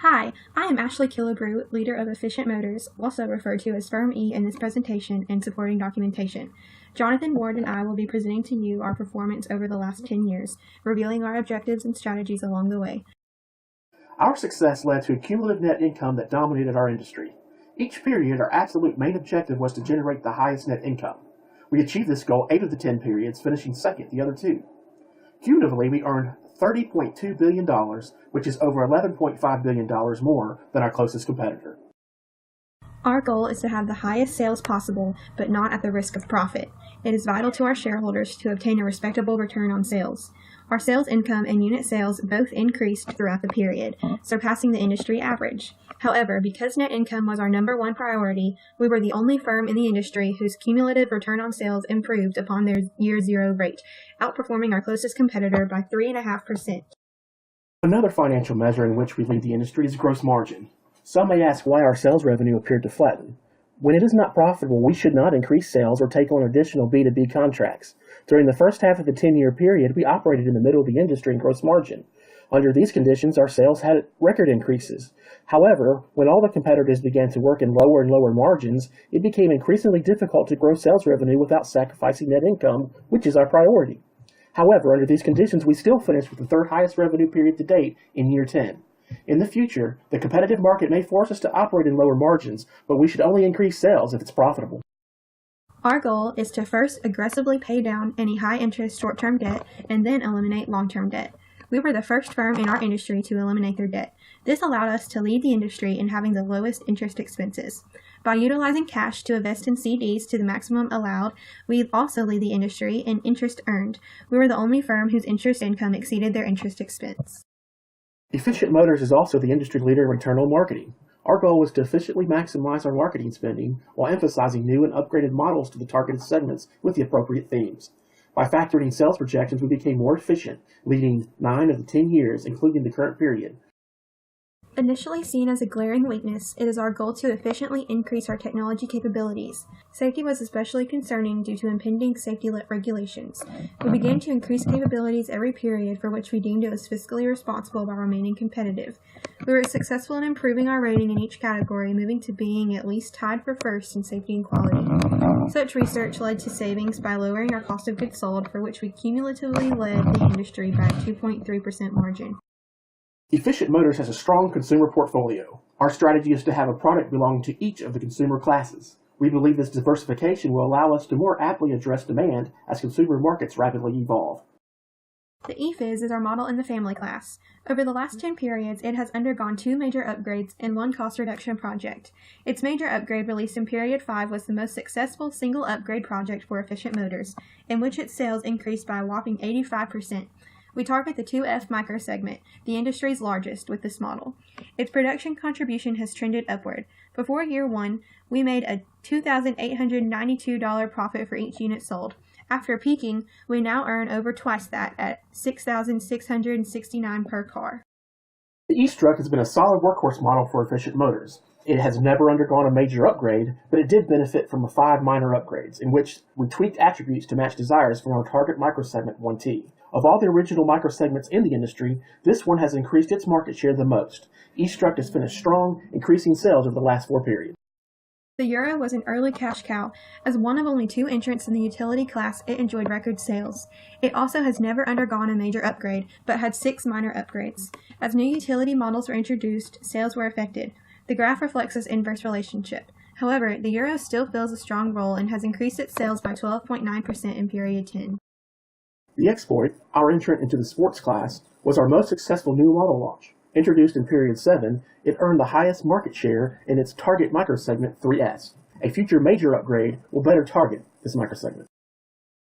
Hi, I am Ashley Killebrew, leader of Efficient Motors, also referred to as Firm E in this presentation and supporting documentation. Jonathan Ward and I will be presenting to you our performance over the last 10 years, revealing our objectives and strategies along the way. Our success led to a cumulative net income that dominated our industry. Each period, our absolute main objective was to generate the highest net income. We achieved this goal 8 of the 10 periods, finishing second the other 2. Cumulatively, we earned $30.2 billion, which is over $11.5 billion more than our closest competitor. Our goal is to have the highest sales possible, but not at the risk of profit. It is vital to our shareholders to obtain a respectable return on sales. Our sales income and unit sales both increased throughout the period, surpassing the industry average. However, because net income was our number one priority, we were the only firm in the industry whose cumulative return on sales improved upon their year zero rate, outperforming our closest competitor by 3.5%. Another financial measure in which we lead the industry is gross margin. Some may ask why our sales revenue appeared to flatten. When it is not profitable, we should not increase sales or take on additional B2B contracts. During the first half of the 10-year period, we operated in the middle of the industry in gross margin. Under these conditions, our sales had record increases. However, when all the competitors began to work in lower and lower margins, it became increasingly difficult to grow sales revenue without sacrificing net income, which is our priority. However, under these conditions, we still finished with the third highest revenue period to date in year 10. In the future, the competitive market may force us to operate in lower margins, but we should only increase sales if it's profitable. Our goal is to first aggressively pay down any high-interest short-term debt and then eliminate long-term debt. We were the first firm in our industry to eliminate their debt. This allowed us to lead the industry in having the lowest interest expenses. By utilizing cash to invest in CDs to the maximum allowed, we also lead the industry in interest earned. We were the only firm whose interest income exceeded their interest expense. Efficient Motors is also the industry leader in return on marketing. Our goal was to efficiently maximize our marketing spending while emphasizing new and upgraded models to the targeted segments with the appropriate themes. By factoring sales projections, we became more efficient, leading 9 of the 10 years, including the current period. Initially seen as a glaring weakness, it is our goal to efficiently increase our technology capabilities. Safety was especially concerning due to impending safety regulations. We began to increase capabilities every period for which we deemed it was fiscally responsible by remaining competitive. We were successful in improving our rating in each category, moving to being at least tied for first in safety and quality. Such research led to savings by lowering our cost of goods sold, for which we cumulatively led the industry by a 2.3% margin. Efficient Motors has a strong consumer portfolio. Our strategy is to have a product belonging to each of the consumer classes. We believe this diversification will allow us to more aptly address demand as consumer markets rapidly evolve. The eFiz is our model in the family class. Over the last 10 periods, it has undergone 2 major upgrades and 1 cost reduction project. Its major upgrade released in period 5 was the most successful single upgrade project for Efficient Motors, in which its sales increased by a whopping 85%. We target the 2F microsegment, the industry's largest, with this model. Its production contribution has trended upward. Before year 1, we made a $2,892 profit for each unit sold. After peaking, we now earn over twice that at $6,669 per car. The E-Struck has been a solid workhorse model for Efficient Motors. It has never undergone a major upgrade, but it did benefit from 5 minor upgrades, in which we tweaked attributes to match desires from our target microsegment 1T. Of all the original microsegments in the industry, this one has increased its market share the most. E-Struck has finished strong, increasing sales over the last 4 periods. The Euro was an early cash cow. As one of only 2 entrants in the utility class, it enjoyed record sales. It also has never undergone a major upgrade, but had 6 minor upgrades. As new utility models were introduced, sales were affected. The graph reflects this inverse relationship. However, the Euro still fills a strong role and has increased its sales by 12.9% in period 10. The Exploit, our entrant into the sports class, was our most successful new model launch. Introduced in period 7, it earned the highest market share in its target microsegment 3S. A future major upgrade will better target this microsegment.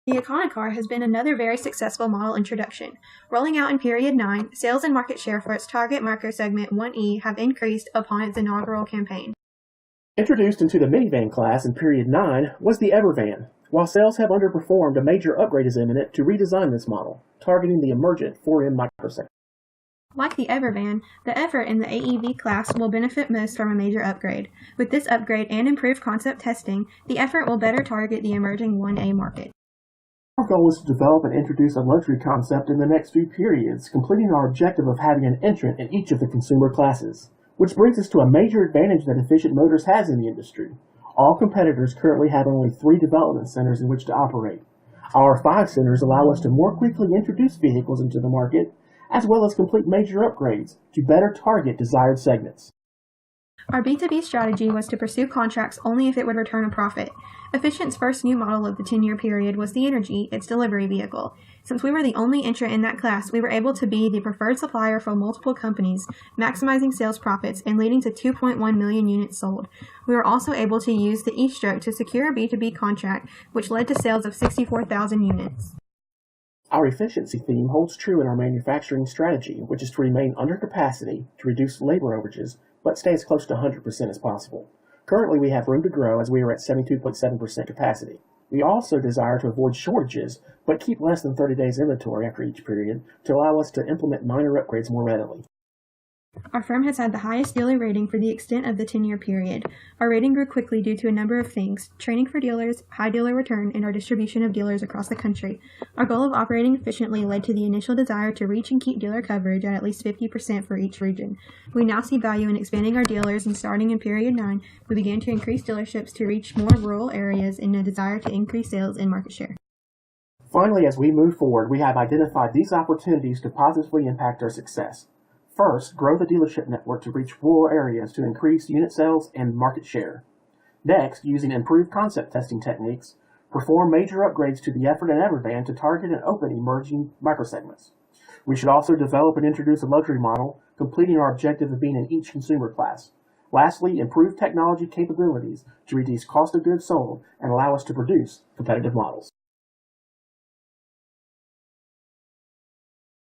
The Econocar has been another very successful model introduction. Rolling out in period 9, sales and market share for its target microsegment 1E have increased upon its inaugural campaign. Introduced into the minivan class in period 9 was the Evervan. While sales have underperformed, a major upgrade is imminent to redesign this model, targeting the emergent 4M microsegment. Like the Evervan, the effort in the AEV class will benefit most from a major upgrade. With this upgrade and improved concept testing, the effort will better target the emerging 1A market. Our goal is to develop and introduce a luxury concept in the next few periods, completing our objective of having an entrant in each of the consumer classes. Which brings us to a major advantage that Efficient Motors has in the industry. All competitors currently have only 3 development centers in which to operate. Our 5 centers allow us to more quickly introduce vehicles into the market, as well as complete major upgrades to better target desired segments. Our B2B strategy was to pursue contracts only if it would return a profit. Efficient's first new model of the 10-year period was the Energy, its delivery vehicle. Since we were the only entrant in that class, we were able to be the preferred supplier for multiple companies, maximizing sales profits and leading to 2.1 million units sold. We were also able to use the E-stroke to secure a B2B contract, which led to sales of 64,000 units. Our efficiency theme holds true in our manufacturing strategy, which is to remain under capacity to reduce labor overages, but stay as close to 100% as possible. Currently, we have room to grow as we are at 72.7% capacity. We also desire to avoid shortages, but keep less than 30 days inventory after each period to allow us to implement minor upgrades more readily. Our firm has had the highest dealer rating for the extent of the 10-year period. Our rating grew quickly due to a number of things: training for dealers, high dealer return, and our distribution of dealers across the country. Our goal of operating efficiently led to the initial desire to reach and keep dealer coverage at least 50% for each region. We now see value in expanding our dealers, and starting in period 9, we began to increase dealerships to reach more rural areas in a desire to increase sales and market share. Finally, as we move forward, we have identified these opportunities to positively impact our success. First, grow the dealership network to reach rural areas to increase unit sales and market share. Next, using improved concept testing techniques, perform major upgrades to the Effort and Evervan to target and open emerging microsegments. We should also develop and introduce a luxury model, completing our objective of being in each consumer class. Lastly, improve technology capabilities to reduce cost of goods sold and allow us to produce competitive models.